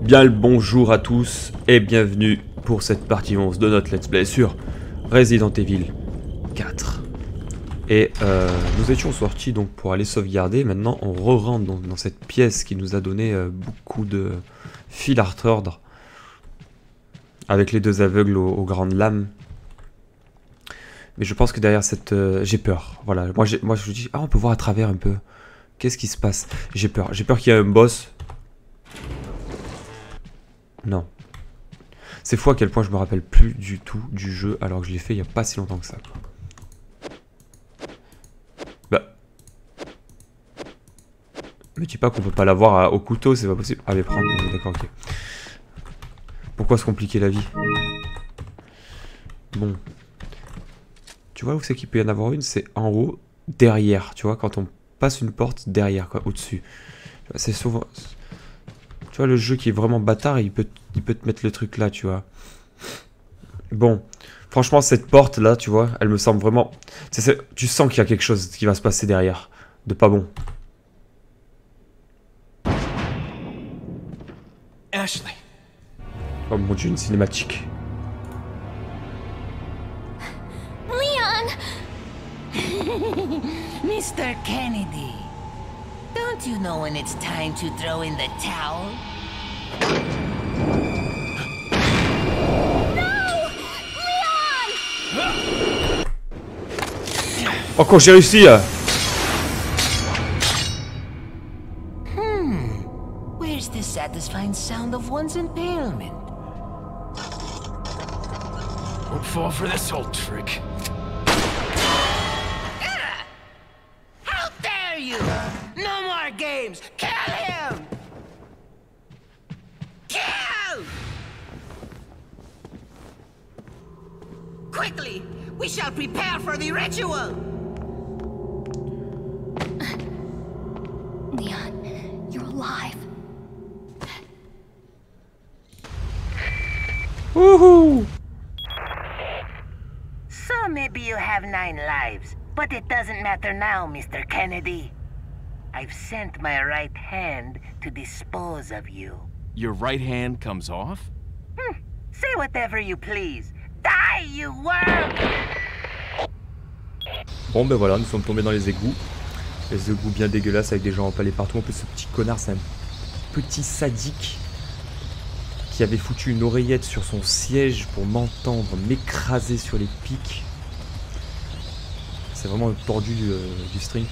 Bien le bonjour à tous et bienvenue pour cette partie 11 de notre let's play sur Resident Evil 4. Et nous étions sortis donc pour aller sauvegarder. Maintenant on re-rentre dans cette pièce qui nous a donné beaucoup de fil à retordre avec les deux aveugles aux grandes lames. Mais je pense que derrière cette... j'ai peur, voilà. Moi je me dis, ah on peut voir à travers un peu. Qu'est-ce qui se passe? J'ai peur qu'il y ait un boss. Non. C'est fou à quel point je me rappelle plus du tout du jeu alors que je l'ai fait il n'y a pas si longtemps que ça. Bah. Me dis pas qu'on peut pas l'avoir au couteau, c'est pas possible. Ah mais prends, d'accord, ok. Pourquoi se compliquer la vie? Bon. Tu vois où c'est qu'il peut y en avoir une? C'est en haut, derrière, tu vois, quand on passe une porte, derrière, quoi, au-dessus. C'est souvent... Tu vois, le jeu qui est vraiment bâtard, il peut te mettre le truc là, tu vois. Bon, franchement, cette porte-là, tu vois, elle me semble vraiment... Tu sens qu'il y a quelque chose qui va se passer derrière, de pas bon. Ashley. Oh mon dieu, une cinématique. Leon! Mr. Kennedy, don't you know when it's time to throw in the towel? No! Leon! Oh, quand j'ai réussi Where's the satisfying sound of one's impalement? Won't fall for this old trick. How dare you! No more games! Kill him! Kill! Quickly! We shall prepare for the ritual! Leon, you're alive. Wouhou! So maybe you have 9 lives, but it doesn't matter now, Mr. Kennedy. I've sent my right hand to dispose of you. Your right hand comes off? Say whatever you please. Die, you worm! Bon ben voilà, nous sommes tombés dans les égouts. Les égouts bien dégueulasses avec des gens empalés partout. En plus ce petit connard c'est un petit sadique qui avait foutu une oreillette sur son siège pour m'entendre m'écraser sur les pics. C'est vraiment le tordu du string.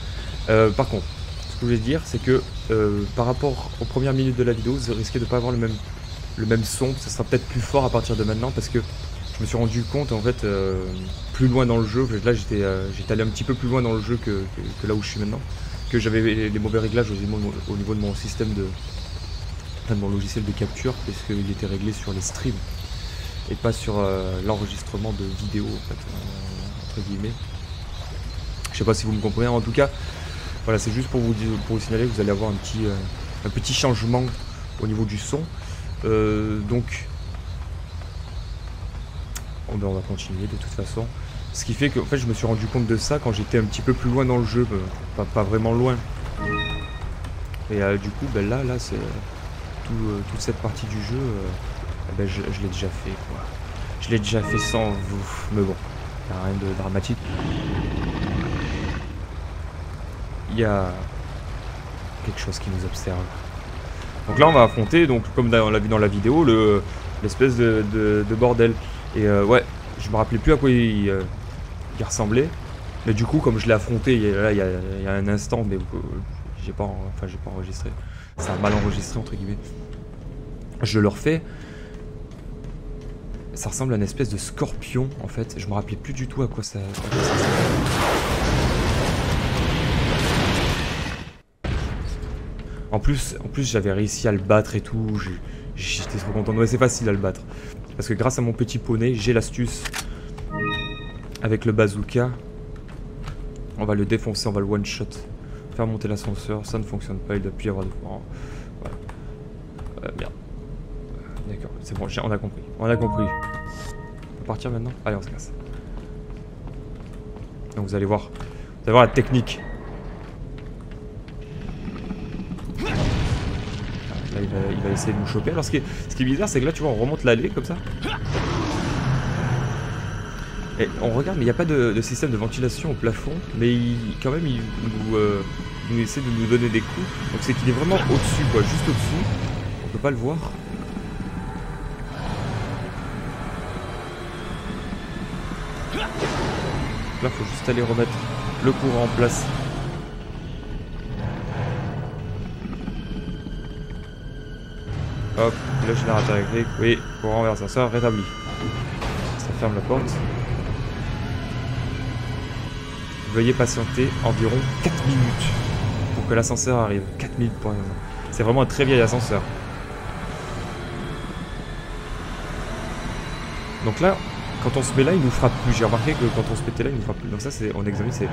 Par contre, ce que je voulais dire c'est que par rapport aux premières minutes de la vidéo, vous risquez de ne pas avoir le même son. Ça sera peut-être plus fort à partir de maintenant parce que je me suis rendu compte en fait plus loin dans le jeu, là j'étais allé un petit peu plus loin dans le jeu que là où je suis maintenant, que j'avais les mauvais réglages au niveau de mon système de mon logiciel de capture, puisqu'il était réglé sur les streams et pas sur l'enregistrement de vidéo en fait, entre guillemets. Je sais pas si vous me comprenez, en tout cas voilà, c'est juste pour vous signaler que vous allez avoir un petit changement au niveau du son. Donc on va continuer de toute façon. Ce qui fait que en fait, je me suis rendu compte de ça quand j'étais un petit peu plus loin dans le jeu, pas vraiment loin. Et du coup, ben là c'est toute cette partie du jeu, ben, je l'ai déjà fait quoi. Je l'ai déjà fait sans vous, mais bon, y a rien de dramatique. Il y a quelque chose qui nous observe. Donc là, on va affronter, donc comme on l'a vu dans la vidéo, l'espèce de bordel. Et ouais, je me rappelais plus à quoi il ressemblait. Mais du coup, comme je l'ai affronté il y a un instant, mais j'ai pas enregistré. Ça a mal enregistré entre guillemets. Je le refais. Ça ressemble à une espèce de scorpion en fait. Je me rappelais plus du tout à quoi ça ressemble. En plus j'avais réussi à le battre et tout. J'étais trop content. Ouais, c'est facile à le battre. Parce que grâce à mon petit poney, j'ai l'astuce. Avec le bazooka, on va le défoncer, on va le one-shot. Faire monter l'ascenseur, ça ne fonctionne pas, il doit plus y avoir de... Oh, voilà. Merde. D'accord, c'est bon, on a compris. On a compris. On peut partir maintenant? Allez, on se casse. Donc vous allez voir la technique. Là Là, il va essayer de nous choper. Alors ce qui est bizarre, c'est que là, tu vois, on remonte l'allée comme ça. Et on regarde, mais il n'y a pas de système de ventilation au plafond. Mais quand même, il nous essaie de nous donner des coups. Donc c'est qu'il est vraiment au-dessus, quoi, juste au-dessous. On peut pas le voir. Là, faut juste aller remettre le courant en place. Hop, le générateur électrique. Oui, courant vers l'ascenseur rétabli. Ça ferme la porte. Veuillez patienter environ 4 minutes pour que l'ascenseur arrive. 4 minutes pour rien. C'est vraiment un très vieil ascenseur. Donc là, quand on se met là, il nous frappe plus. J'ai remarqué que quand on se mettait là, il nous frappe plus. Donc ça, on examine, c'est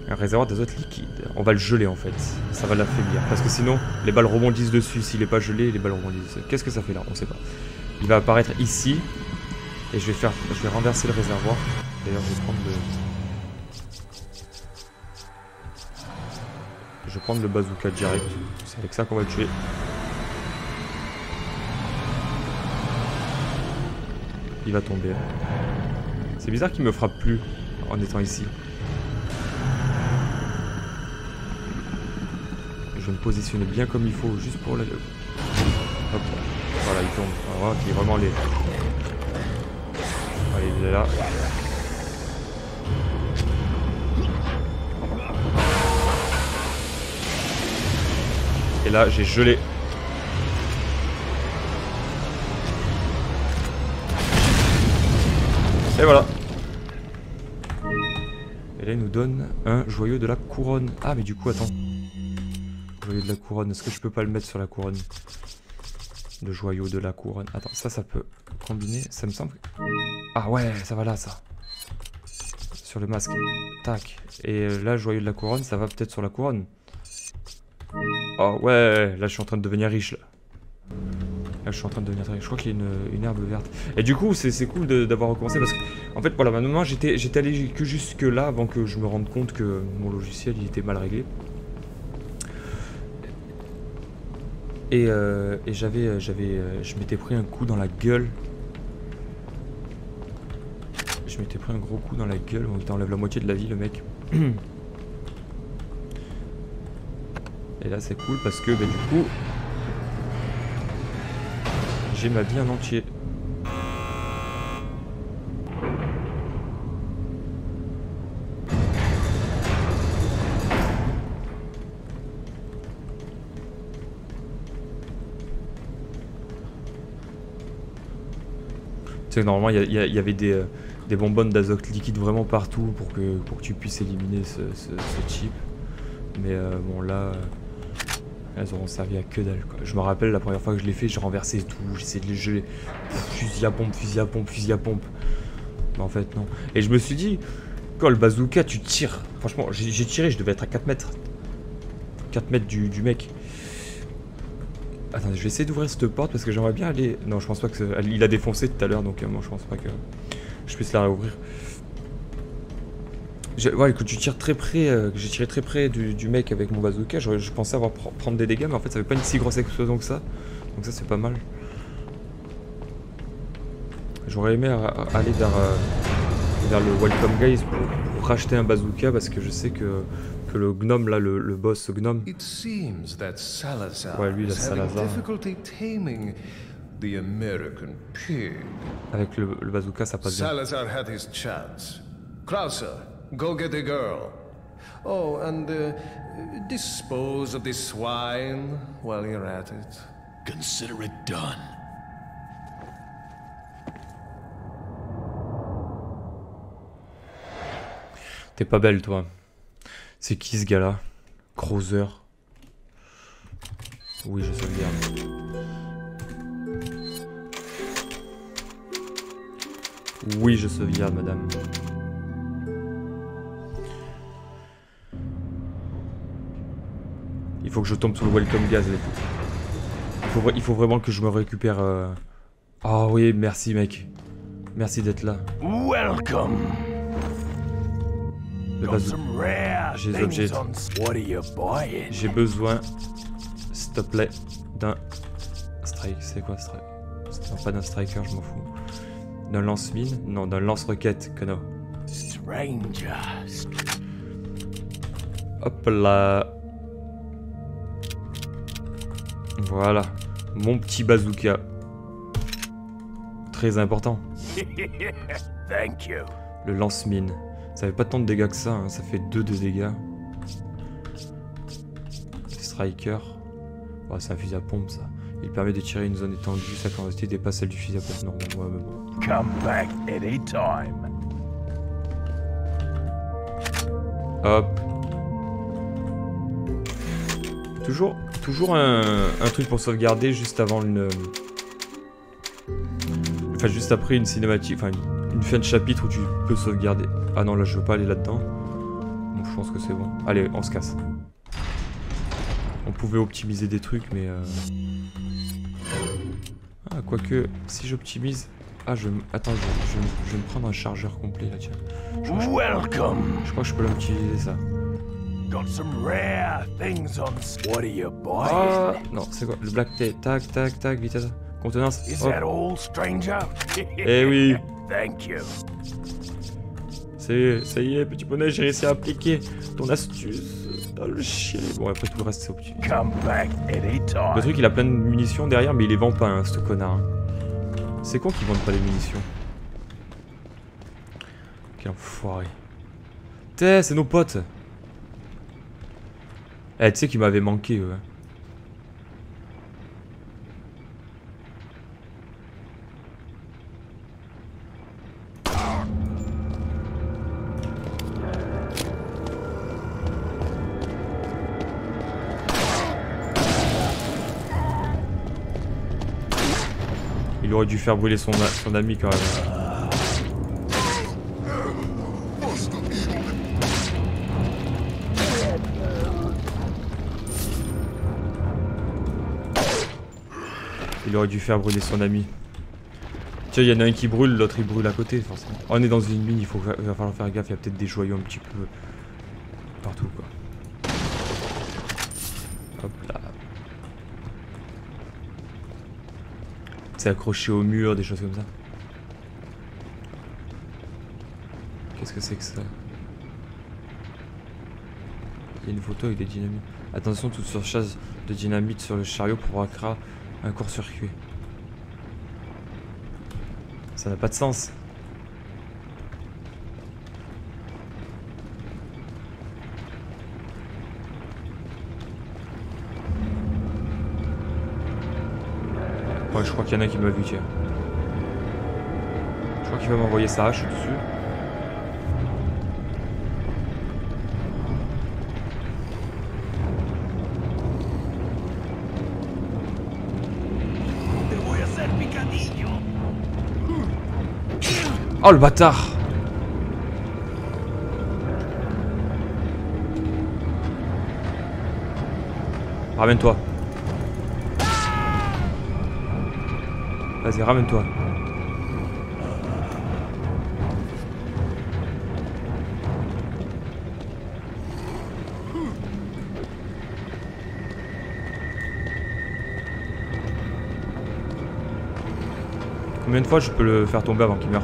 un réservoir d'azote liquide. On va le geler en fait. Ça va l'affaiblir. Parce que sinon, les balles rebondissent dessus. S'il n'est pas gelé, les balles rebondissent dessus. Qu'est-ce que ça fait là? On sait pas. Il va apparaître ici. Et je vais renverser le réservoir. D'ailleurs, je vais prendre le bazooka direct. C'est avec ça qu'on va le tuer. Il va tomber. C'est bizarre qu'il me frappe plus en étant ici. Je vais me positionner bien comme il faut, juste pour le... Hop, voilà, il tombe. Voilà, il est vraiment les... Allez, il est là. Et là, j'ai gelé. Et voilà. Et là, il nous donne un joyau de la couronne. Ah, mais du coup, attends. Joyau de la couronne. Est-ce que je peux pas le mettre sur la couronne? Le joyau de la couronne. Attends, ça peut combiner, ça me semble. Ah ouais, ça va là, ça. Sur le masque. Tac. Et là, joyau de la couronne, ça va peut-être sur la couronne. Oh ouais, là, je suis en train de devenir riche, là. Là, je suis en train de devenir très riche. Je crois qu'il y a une herbe verte. Et du coup, c'est cool d'avoir recommencé parce que, en fait, voilà, maintenant, j'étais allé que jusque là avant que je me rende compte que mon logiciel, il était mal réglé. Et je m'étais pris un coup dans la gueule. Je m'étais pris un gros coup dans la gueule. On t'enlève la moitié de la vie, le mec. Et là, c'est cool parce que, bah, du coup, j'ai ma vie en entier. Tu sais, normalement, il y avait des bonbonnes d'azote liquide vraiment partout pour que tu puisses éliminer ce type. Mais bon, là, elles auront servi à que dalle, quoi. Je me rappelle la première fois que je l'ai fait, j'ai renversé tout, j'essayais de les geler. Fusil à pompe, fusil à pompe, fusil à pompe. Mais en fait, non. Et je me suis dit, quand le bazooka, tu tires. Franchement, j'ai tiré, je devais être à 4 mètres. 4 mètres du mec. Attends, je vais essayer d'ouvrir cette porte parce que j'aimerais bien aller... Non, je pense pas que... Il a défoncé tout à l'heure, donc moi je pense pas que je puisse la réouvrir. Ouais, que tu tires très près, que j'ai tiré très près du mec avec mon bazooka, je pensais avoir prendre des dégâts, mais en fait ça fait pas une si grosse explosion que ça. Donc ça c'est pas mal. J'aurais aimé aller vers le Welcome Guys pour racheter un bazooka parce que je sais que le gnome là, le boss gnome. Ouais, lui il a Salazar. Avec le bazooka ça passe bien. Salazar had his chance. Krauser, go get the girl. Oh, and dispose of this swine while you're at it. Consider it done. T'es pas belle, toi. C'est qui ce gars-là? Krauser. Oui, je sauvegarde. Oui, je sauvegarde, madame. Il faut que je tombe sur le welcome gaz. Il faut vraiment que je me récupère. Ah oui, merci, mec. Merci d'être là. Welcome. J'ai des objets. J'ai besoin, s'il te plaît, d'un strike. C'est quoi strike? Non, pas d'un striker, je m'en fous. D'un lance-mine? Non, d'un lance-roquette, connard. Strangers. Hop là. Voilà. Mon petit bazooka. Très important. Thank you. Le lance-mine. Ça fait pas tant de dégâts que ça, hein. Ça fait 2 de dégâts. Striker. Oh, c'est un fusil à pompe ça. Il permet de tirer une zone étendue, sa capacité dépasse celle du fusil à pompe normal. Ouais, mais bon. Come back anytime. Hop. Toujours un truc pour sauvegarder juste avant une... Enfin, juste après une cinématique, enfin une fin de chapitre où tu peux sauvegarder. Ah non, là je veux pas aller là-dedans. Bon, je pense que c'est bon. Allez, on se casse. On pouvait optimiser des trucs, mais... Ah, quoique, si j'optimise... Ah, attends, je vais me prendre un chargeur complet, là, tiens. Welcome. Je crois que je peux l'utiliser, ça. Got some rare things on. What are you buying? Ah, non, c'est quoi? Le black tape. Tac, tac, tac, vitesse. Contenance. Is Hop. that all, stranger? Eh oui. Thank you. Ça y est, petit poney, j'ai réussi à appliquer ton astuce dans le chien. Bon, après tout le reste, c'est optimisé. Come back anytime. Le truc, il a plein de munitions derrière, mais il les vend pas, hein, ce connard. Hein. C'est con qu'ils vendent pas les munitions. Quel enfoiré. T'es, c'est nos potes. Eh, tu sais qu'ils m'avaient manqué, eux. Hein. Il aurait dû faire brûler son ami quand même. Il aurait dû faire brûler son ami. Tiens, il y en a un qui brûle, l'autre il brûle à côté, forcément. Oh, on est dans une mine, il va falloir faire gaffe, il y a peut-être des joyaux un petit peu partout, quoi. Hop là. C'est accroché au mur, des choses comme ça. Qu'est-ce que c'est que ça? Il y a une photo avec des dynamites. Attention, toute surcharge de dynamite sur le chariot provoquera un court-circuit. Ça n'a pas de sens. Ouais, je crois qu'il y en a qui m'a vu, tiens. Je crois qu'il va m'envoyer sa hache dessus. Oh le bâtard! Ramène-toi. Vas-y, ramène-toi. Combien de fois je peux le faire tomber avant qu'il meure?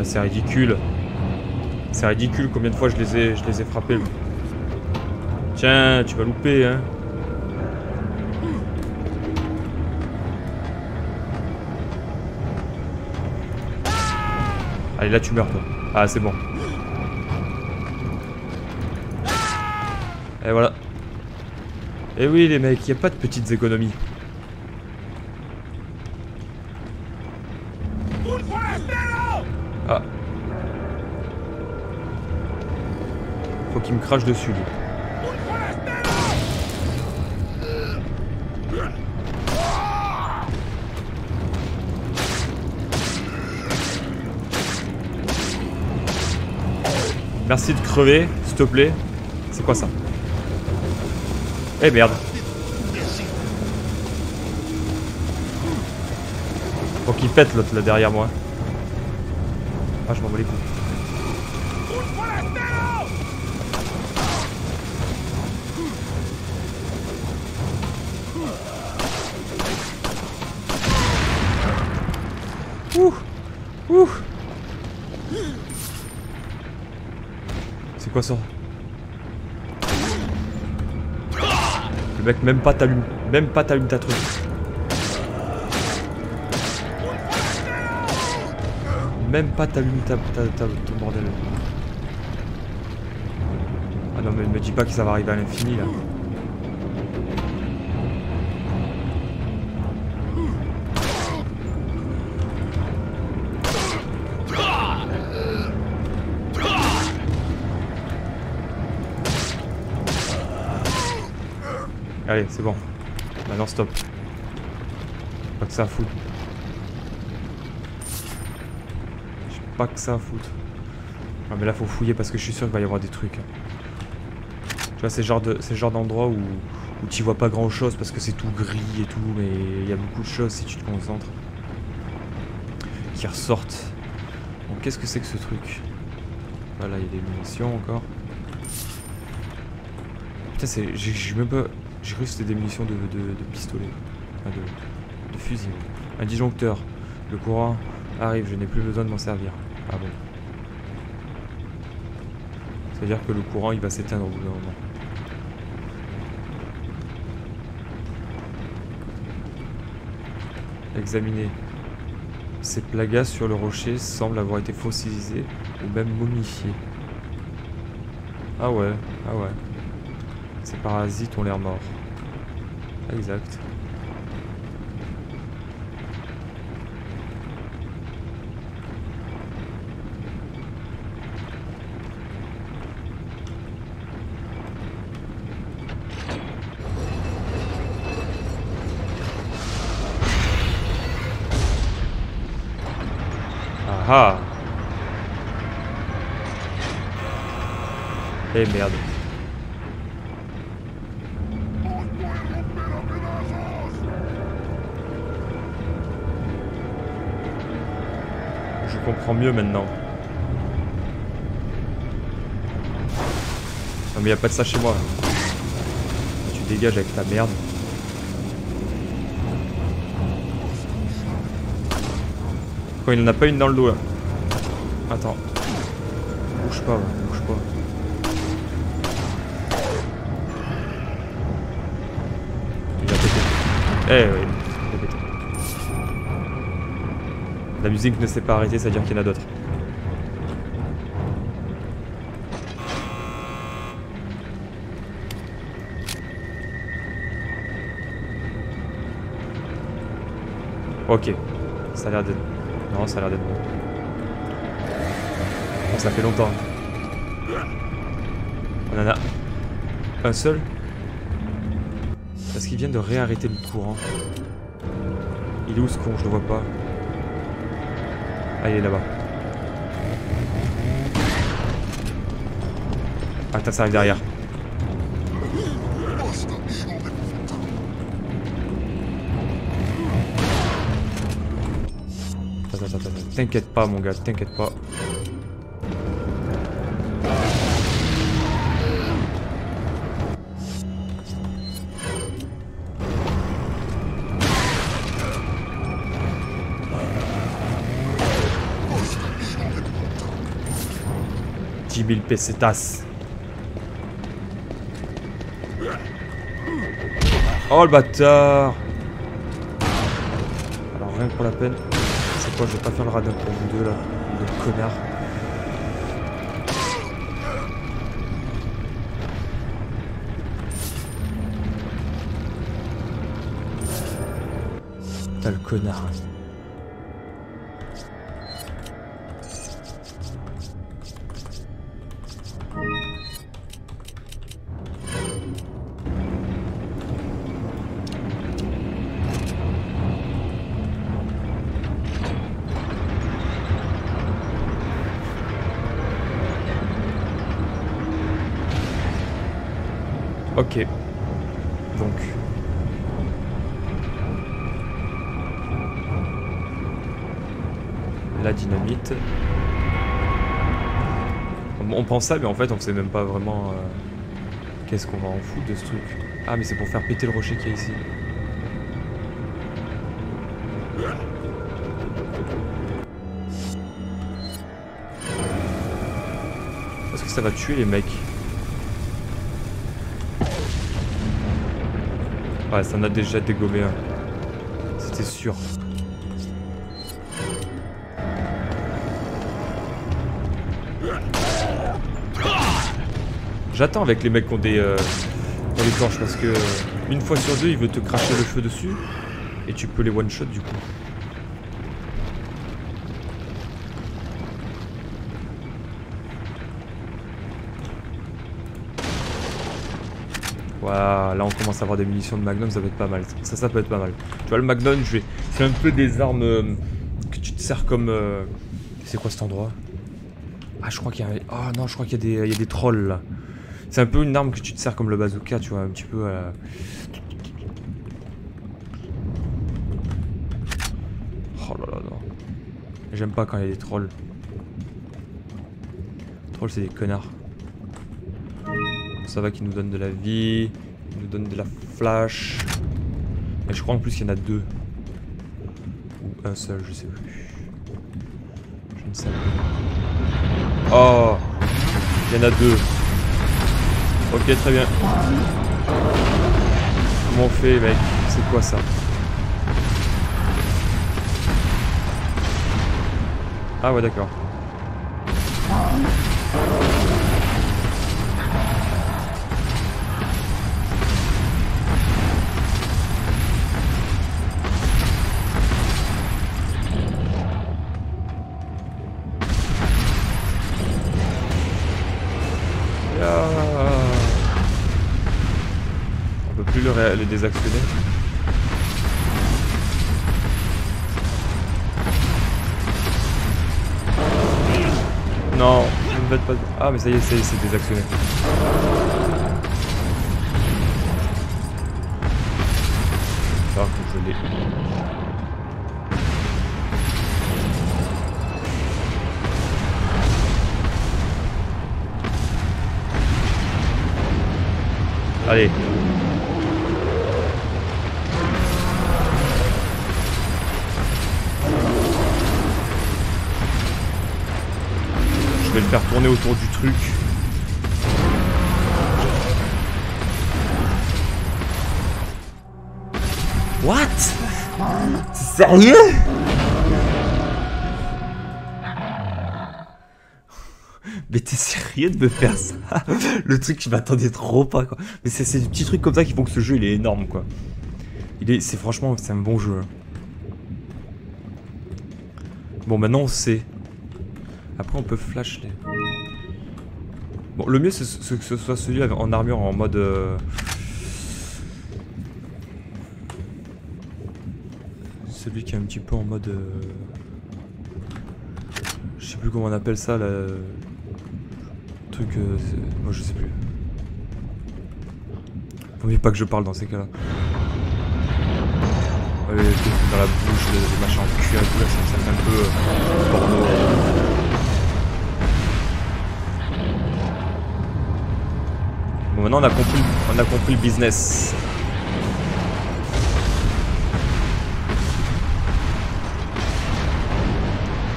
C'est ridicule. C'est ridicule combien de fois je les ai frappés. Tiens, tu vas louper, hein. Allez, là tu meurs, toi. Ah, c'est bon. Et voilà. Et oui, les mecs, il n'y a pas de petites économies. Ah. Faut qu'il me crache dessus, lui. Merci de crever, s'il te plaît. C'est quoi ça? Eh merde. Faut qu'il pète l'autre là derrière moi. Ah, je m'en bats les couilles. Ouh. Ouh. C'est quoi ça? Le mec même pas t'allume ta truc. Même pas t'allume ton bordel. Ah non mais me dis pas que ça va arriver à l'infini là. Allez, c'est bon. Maintenant stop. Pas que ça à foutre. J'ai pas que ça à foutre. Ah mais là faut fouiller parce que je suis sûr qu'il va y avoir des trucs. Tu vois, c'est le genre d'endroit où tu vois pas grand chose parce que c'est tout gris et tout, mais il y a beaucoup de choses si tu te concentres qui ressortent. Donc qu'est-ce que c'est que ce truc? Voilà, il y a des munitions encore. Putain, j'ai même pas... J'ai cru que c'était des munitions de pistolet. Enfin de fusil. Un disjoncteur. Le courant arrive, je n'ai plus besoin de m'en servir. Ah bon. C'est-à-dire que le courant il va s'éteindre au bout d'un moment. Examiner. Ces plagas sur le rocher semblent avoir été fossilisés ou même momifiés. Ah ouais, ah ouais. Ces parasites ont l'air morts. Exact. Ah ah. Eh merde. Je comprends mieux maintenant. Non mais y a pas de ça chez moi. Tu dégages avec ta merde. Quoi, il en a pas une dans le dos là. Attends. Bouge pas, bouge pas. Il a pété. Eh oui, il a pété. La musique ne s'est pas arrêtée, c'est-à-dire qu'il y en a d'autres. Ok. Ça a l'air d'être... Non, ça a l'air d'être bon. Bon, ça fait longtemps. On en a un seul. Parce qu'ils viennent de réarrêter le courant. Il est où ce con? Je le vois pas. Ah, il est là-bas. Attends, ça arrive derrière. Attends. T'inquiète pas, mon gars, t'inquiète pas. $10 000 pesetas. Oh le bâtard. Alors rien que pour la peine. C'est quoi, je vais pas faire le radin pour vous deux là, le connard. T'as le connard. Ok. Donc. La dynamite. On pense ça, mais en fait, on sait même pas vraiment qu'est-ce qu'on va en foutre de ce truc. Ah, mais c'est pour faire péter le rocher qu'il y a ici. Est-ce que ça va tuer les mecs? Ouais, ça en a déjà dégommé un. C'était sûr. J'attends avec les mecs qui ont des torches parce que une fois sur deux, il veut te cracher le feu dessus et tu peux les one shot du coup. Voilà, là on commence à avoir des munitions de Magnum, ça peut être pas mal. Ça peut être pas mal. Tu vois le Magnum, c'est un peu des armes que tu te sers comme. C'est quoi cet endroit? Ah, je crois qu'il y a. Oh non, je crois qu'il y a des trolls là. C'est un peu une arme que tu te sers comme le bazooka, tu vois, un petit peu à la... Oh là là, non. J'aime pas quand il y a des trolls. Les trolls, c'est des connards. Ça va qu'ils nous donnent de la vie, ils nous donnent de la flash. Et je crois en plus qu'il y en a deux. Ou un seul, je sais plus. Je ne sais plus. Oh, il y en a deux. Ok, très bien. Comment on fait, mec? C'est quoi ça? Ah ouais, d'accord. On peut plus le désactionner. Non, ne me faites pas... Ah mais ça y est, c'est désactionné. Ça, faut que je l'ai. Allez. Je vais le faire tourner autour du truc. What? C'est sérieux? Mais t'es sérieux de me faire ça? Le truc, je m'attendais trop pas, quoi. Mais c'est des petits trucs comme ça qui font que ce jeu, il est énorme, quoi. C'est franchement, c'est un bon jeu. Bon, maintenant on sait. Après, on peut flash les... Bon, le mieux, c'est que ce soit celui en armure, en mode... Celui qui est un petit peu en mode... Je sais plus comment on appelle ça, là... Truc... Moi, je sais plus. Faut mieux pas que je parle dans ces cas-là. Ouais, les trucs dans la bouche, les machins en cuir et tout, là, ça fait un peu... porno. Bon, maintenant on a compris le business.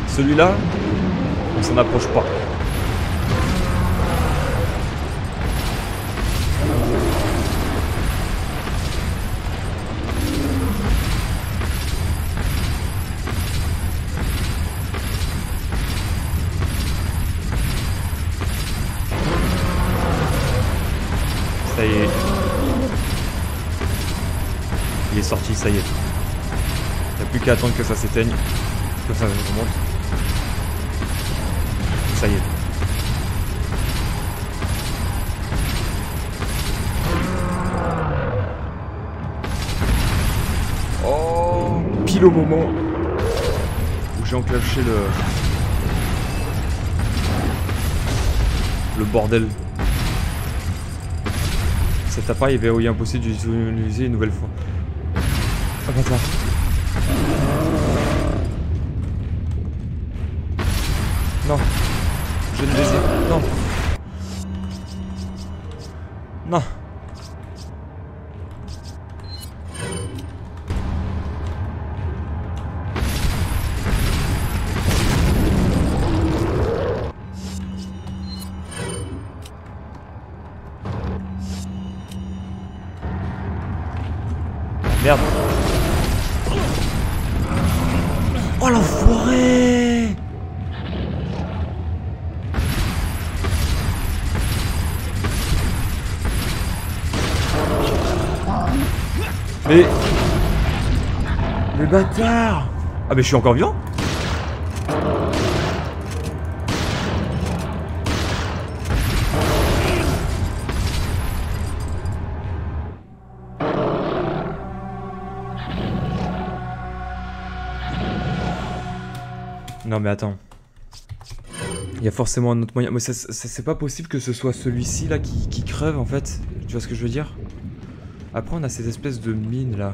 Celui-là, on s'en approche pas. Ça y est. Il est sorti, ça y est. Il n'y a plus qu'à attendre que ça s'éteigne. Que ça remonte. Ça y est. Oh, pile au moment où j'ai enclenché le bordel. Cet appareil est verrouillé, impossible d'utiliser une nouvelle fois. Oh bâtard. Non. Je ne désire. Non. Non. Merde. Oh l'enfoiré! Mais... Le bâtard! Ah mais je suis encore vivant? Non mais attends. Il y a forcément un autre moyen. Mais c'est pas possible que ce soit celui-ci là qui crève en fait. Tu vois ce que je veux dire? Après on a cette espèce de mine là.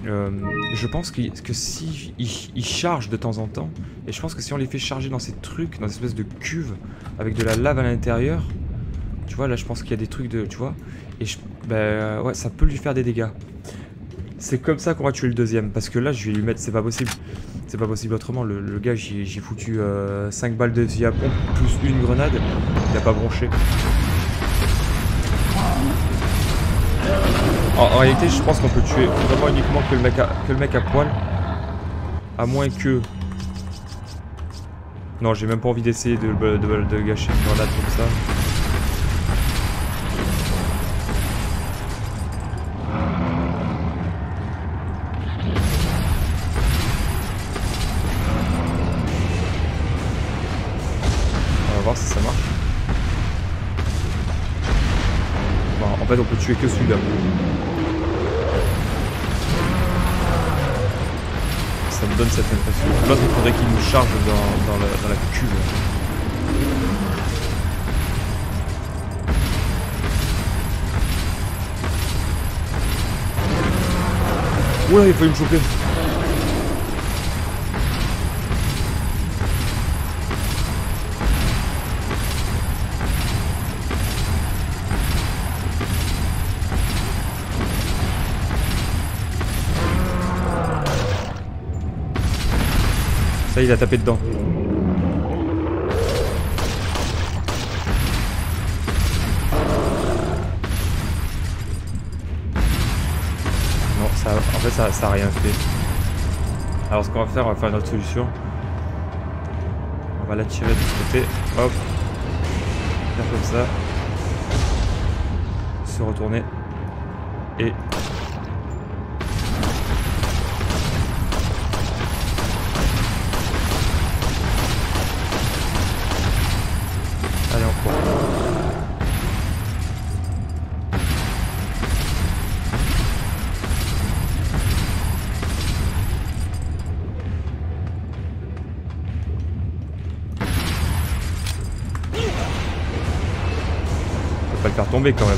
Je pense que si il charge de temps en temps, et je pense que si on les fait charger dans ces trucs, dans cette espèce de cuve avec de la lave à l'intérieur, tu vois là je pense qu'il y a des trucs de, tu vois, et bah ouais ça peut lui faire des dégâts. C'est comme ça qu'on va tuer le deuxième, parce que là je vais lui mettre, c'est pas possible. C'est pas possible autrement, le gars j'ai foutu 5 balles de fusil à pompe plus une grenade, il a pas bronché. En réalité je pense qu'on peut tuer vraiment uniquement que le mec à poil. À moins que... Non j'ai même pas envie d'essayer de gâcher une grenade comme ça. Si ça marche. Bon, en fait on peut tuer que celui-là. Ça me donne cette impression. L'autre il faudrait qu'il nous charge dans la cuve. Oula il faut me choper. Ça il a tapé dedans. Non, ça, en fait ça a rien fait. Alors ce qu'on va faire, on va faire une autre solution. On va l'attirer de ce côté. Hop. Faire comme ça. Se retourner. Et... Allez, on court. On peut pas le faire tomber quand même.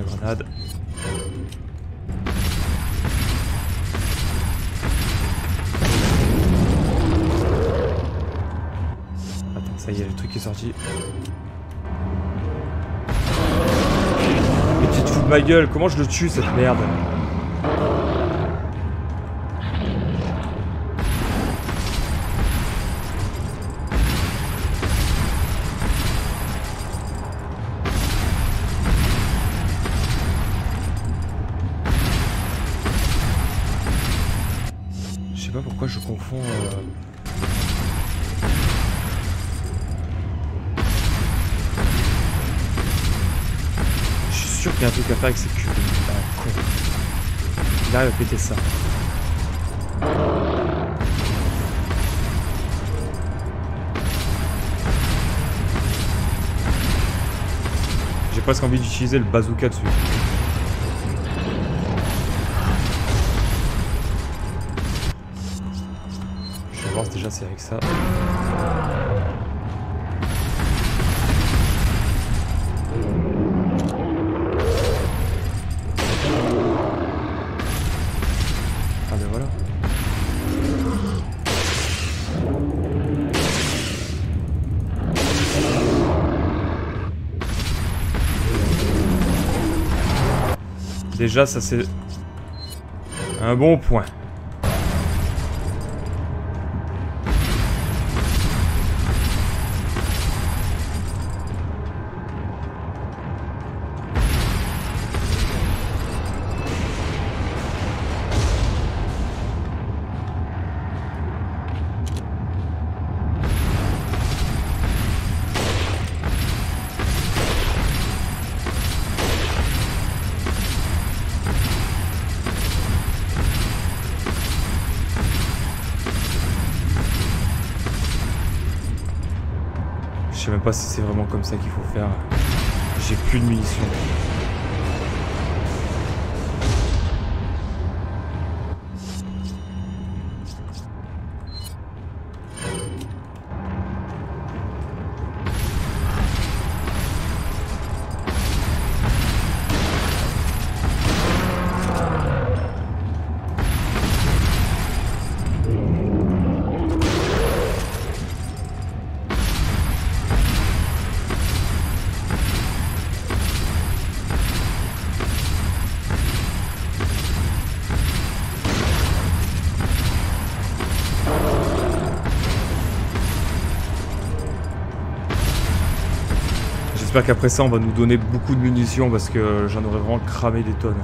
Grenade. Attends, ça y est, le truc est sorti. Mais tu te fous de ma gueule, comment je le tue cette merde? Je sais pas pourquoi je confonds... Je sûr qu'il y a un truc à faire avec ces cubes. Ah, con. Il arrive à péter ça. J'ai presque envie d'utiliser le bazooka dessus. Je vais voir déjà si c'est avec ça. Ah ben voilà. Déjà ça c'est un bon point. Je sais même pas si c'est vraiment comme ça qu'il faut faire. J'ai plus de munitions. J'espère qu'après ça on va nous donner beaucoup de munitions parce que j'en aurais vraiment cramé des tonnes.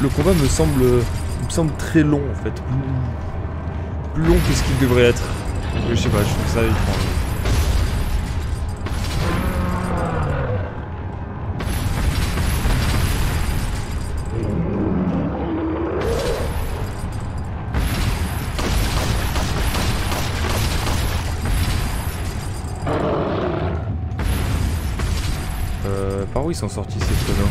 Le combat me semble très long en fait, plus long que ce qu'il devrait être. Je sais pas, je trouve ça étrange. Par où ils sont sortis ces tonneaux?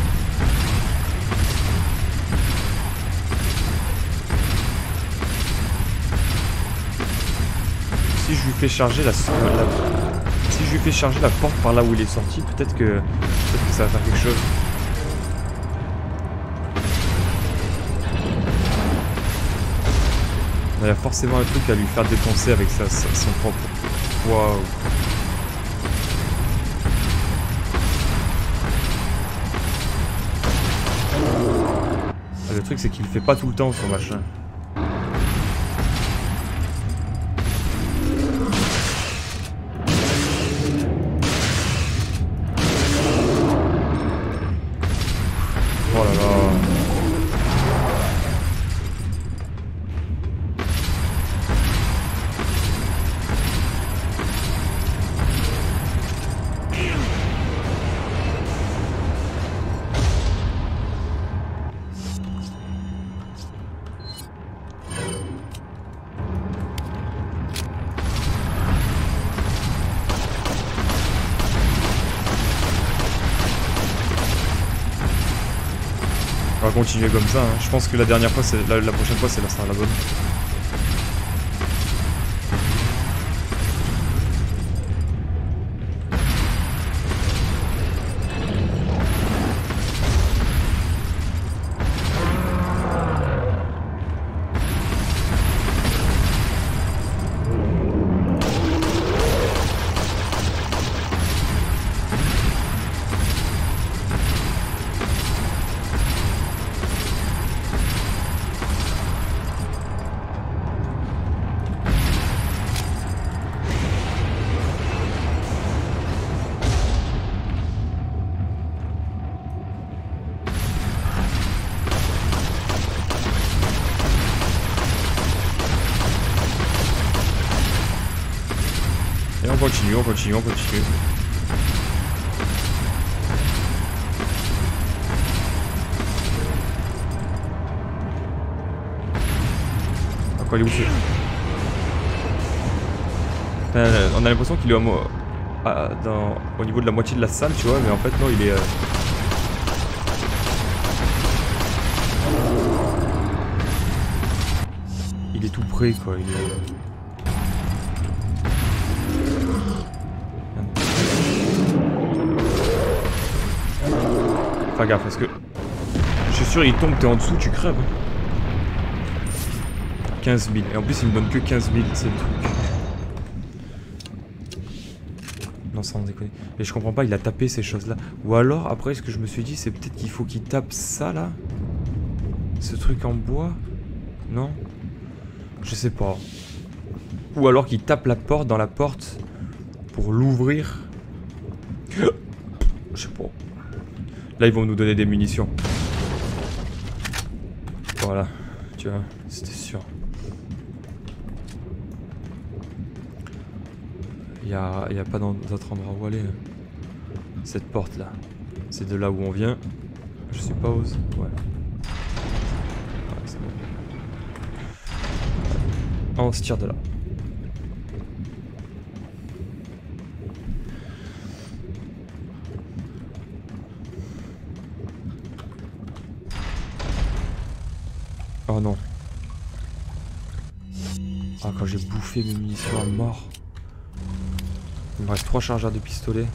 Si je lui fais charger si je lui fais charger la porte par là où il est sorti, peut-être que ça va faire quelque chose. Il y a forcément un truc à lui faire dépenser avec son propre poids. Le truc c'est qu'il le fait pas tout le temps son machin. Oh là là. On va continuer comme ça, hein. Je pense que la dernière fois, la prochaine fois, c'est la bonne. on continue, on continue, on continue. Encore il est où ce... On a l'impression qu'il est au niveau de la moitié de la salle, tu vois, mais en fait non, il est... Il est tout près, quoi. Il est... Fais gaffe, parce que... Je suis sûr, il tombe, t'es en dessous, tu crèves. 15 000. Et en plus, il me donne que 15 000, c'est le truc. Non, sans déconner. Mais je comprends pas, il a tapé ces choses-là. Ou alors, après, ce que je me suis dit, c'est peut-être qu'il faut qu'il tape ça, là. Ce truc en bois. Non? Je sais pas. Ou alors qu'il tape la porte dans la porte pour l'ouvrir. Je sais pas. Là, ils vont nous donner des munitions. Voilà. Tu vois, c'était sûr. Il y a pas d'autre endroit où aller. Cette porte là. C'est de là où on vient. Je suppose. Ouais. C'est bon. On se tire de là. Oh non. Ah, quand j'ai bouffé mes munitions à mort. Il me reste 3 chargeurs de pistolet.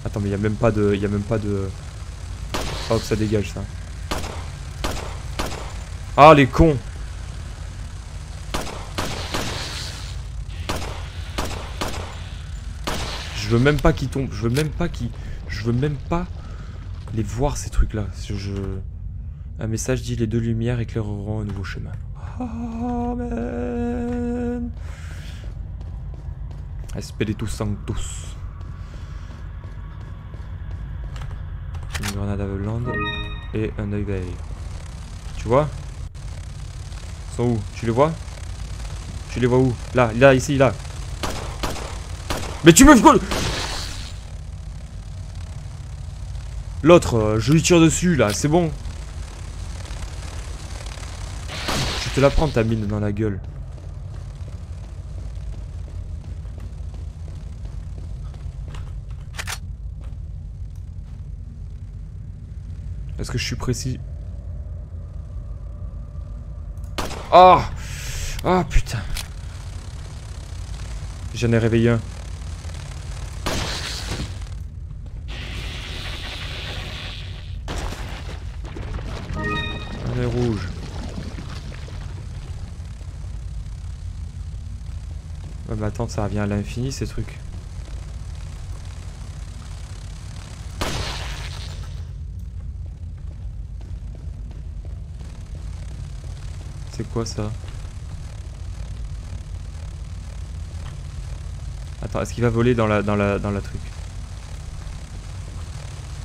Attends, mais il y a même pas de... Oh, que ça dégage, ça. Ah, les cons! Je veux même pas qu'ils tombent. Je veux même pas les voir, ces trucs-là. Un message dit: les deux lumières éclaireront un nouveau chemin. Amen. Espiritu Sanctus. Une grenade aveuglante et un œil veille. Tu vois? Ils sont où? Tu les vois? Tu les vois où? Là, là, ici, là. Mais tu me... L'autre, je lui tire dessus, là, c'est bon. Je te la prends, ta mine dans la gueule. Est-ce que je suis précis? Oh! Oh putain. J'en ai réveillé un. Un œil rouge. Ouais mais attends, ça revient à l'infini ces trucs. C'est quoi ça? Attends, est-ce qu'il va voler dans la truc?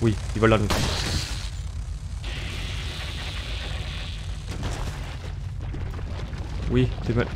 Oui, il vole dans le truc. Oui, t'es mal.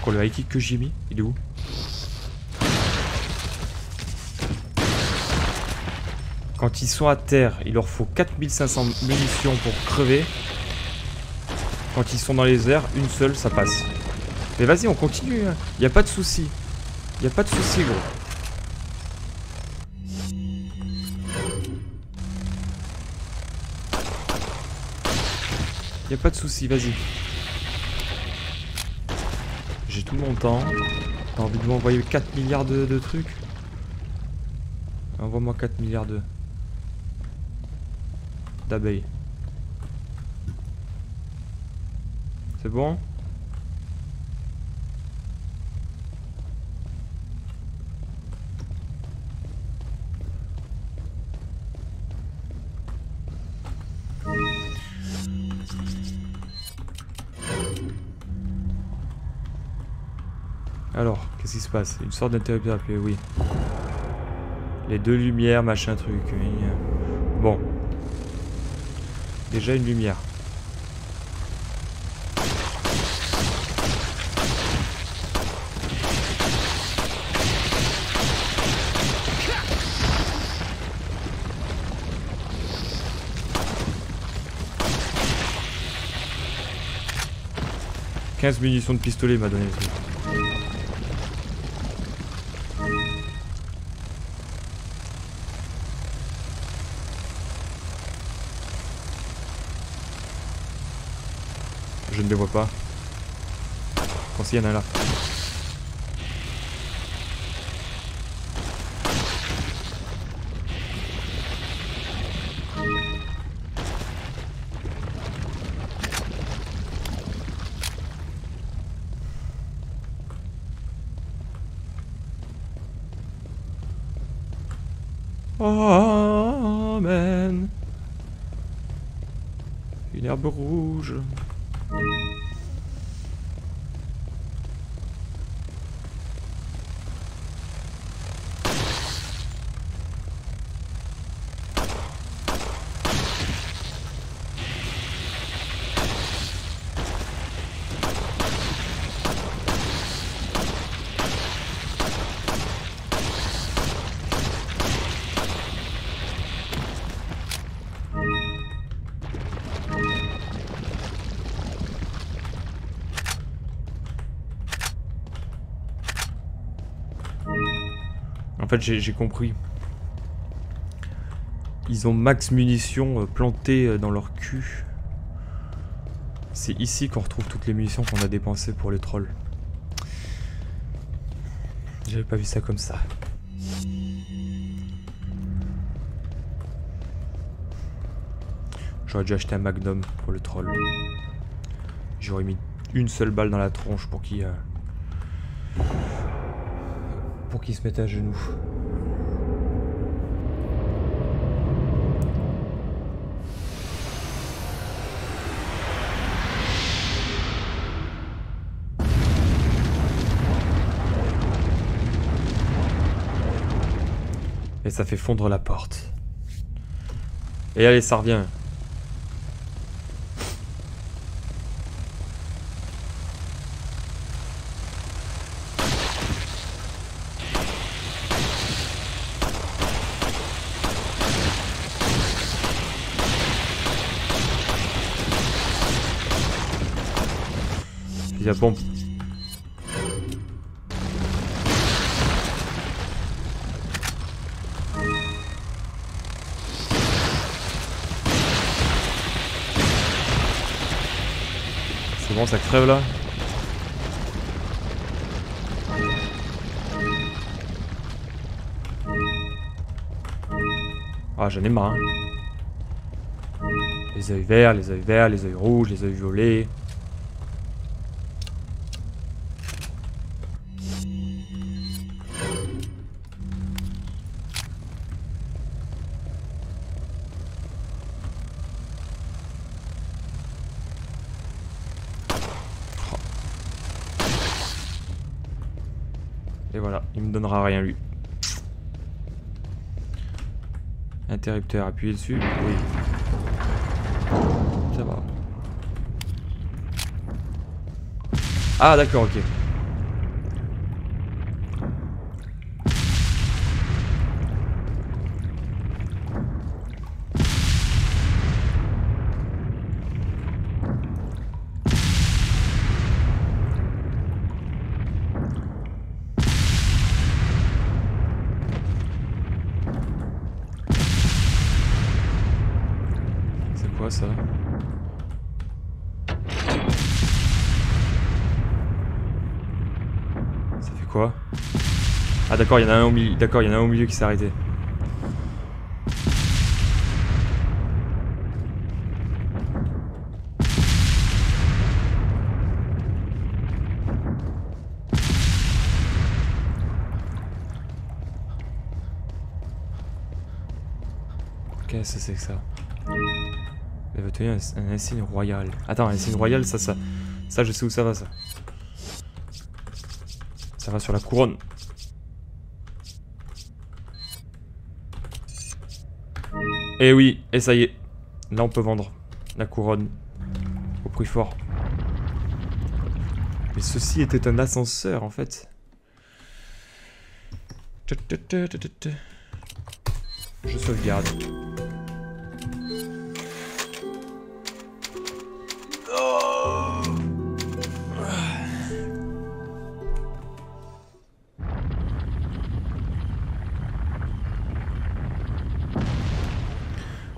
Le high kick que j'ai mis, il est où? Quand ils sont à terre, il leur faut 4500 munitions pour crever. Quand ils sont dans les airs, une seule, ça passe. Mais vas-y, on continue, hein. Y a pas de souci. Y a pas de souci, gros. Y a pas de souci, vas-y. J'ai tout mon temps. T'as envie de m'envoyer 4 milliards de trucs? Envoie-moi 4 milliards de... d'abeilles. C'est bon? Alors, qu'est-ce qui se passe? Une sorte d'interrupteur, puis oui. Les deux lumières, machin truc. Bon. Déjà une lumière. « 15 munitions de pistolet m'a donné le truc. Je ne les vois pas. Quand s'il y en a là. Amen. Une herbe rouge. En fait, j'ai compris. Ils ont max munitions plantées dans leur cul. C'est ici qu'on retrouve toutes les munitions qu'on a dépensées pour les trolls. J'avais pas vu ça comme ça. J'aurais dû acheter un magnum pour le troll. J'aurais mis une seule balle dans la tronche pour qu'il se mette à genoux. Et ça fait fondre la porte. Et allez, ça revient. La bombe. C'est bon, ça crève là. Ah, j'en ai marre. Hein. Les yeux verts, les yeux verts, les yeux rouges, les yeux violets. Et voilà, il me donnera rien lui. Interrupteur, appuyez dessus. Oui. Ça va. Ah d'accord, ok. Ça. Ça fait quoi? Ah d'accord, il y en a un au milieu. D'accord, il y en a un au milieu qui s'est arrêté. Qu'est-ce que c'est que ça? Elle veut tenir un insigne royal. Attends, un insigne royal, ça je sais où ça va, ça. Ça va sur la couronne. Et oui, et ça y est. Là, on peut vendre la couronne au prix fort. Mais ceci était un ascenseur, en fait. Je sauvegarde.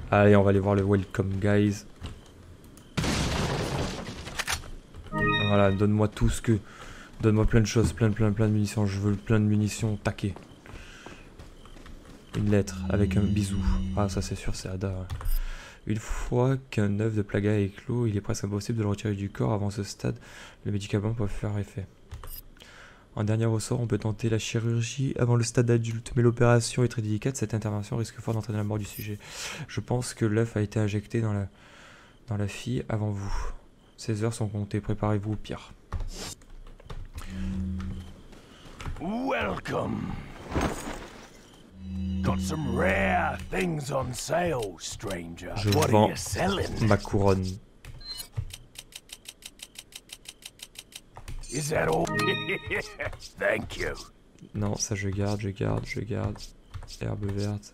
Allez, on va aller voir le welcome, guys. Voilà, donne-moi tout ce que... Donne-moi plein de choses, plein de munitions. Je veux plein de munitions taquées. Une lettre avec un bisou. Ah, ça c'est sûr, c'est Ada. Une fois qu'un œuf de plaga est éclos, il est presque impossible de le retirer du corps. Avant ce stade, les médicaments peuvent faire effet. En dernier ressort, on peut tenter la chirurgie avant le stade adulte, mais l'opération est très délicate. Cette intervention risque fort d'entraîner la mort du sujet. Je pense que l'œuf a été injecté dans la fille avant vous. 16 heures sont comptées, préparez-vous au pire. Welcome. Got some rare things on sale, stranger. Je What vends are you selling? ma couronne. Is that all? Thank you. Non, ça je garde. Herbe verte.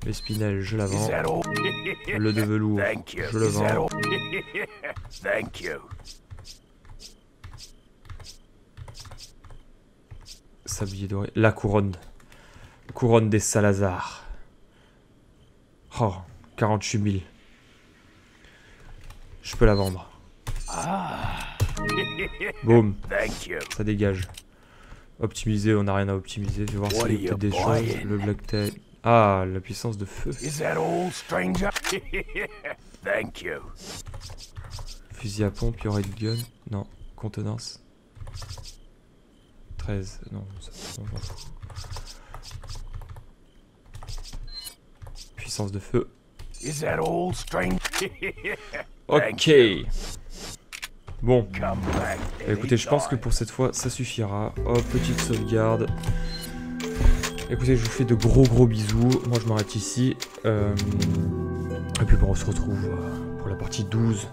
L'espinel, je la vends. Is that all? Le de velours, Thank you. je le Is that vends. all? Thank you. Sablier doré. La couronne. Couronne des Salazar. Oh, 48 000. Je peux la vendre. Boum. Thank you. Ça dégage. Optimiser, on n'a rien à optimiser. Je vais voir What s'il y a are peut-être des you choses. buying? Le black tail. Ah, la puissance de feu. Is that all, stranger? Thank you. Fusil à pompe, il y aurait une gun. Non. Contenance. 13. Non, ça, on s'en fout. Puissance de feu. Is that all, stranger? Ok. Bon. Come back. Écoutez, je pense que pour cette fois, ça suffira. Oh, petite sauvegarde. Écoutez, je vous fais de gros bisous. Moi, je m'arrête ici. Et puis, bon, on se retrouve pour la partie 12.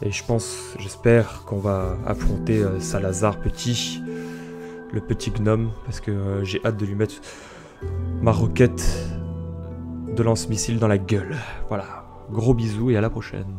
Et je pense, j'espère qu'on va affronter Salazar petit. Le petit gnome. Parce que j'ai hâte de lui mettre ma roquette de lance-missile dans la gueule. Voilà. Gros bisous et à la prochaine.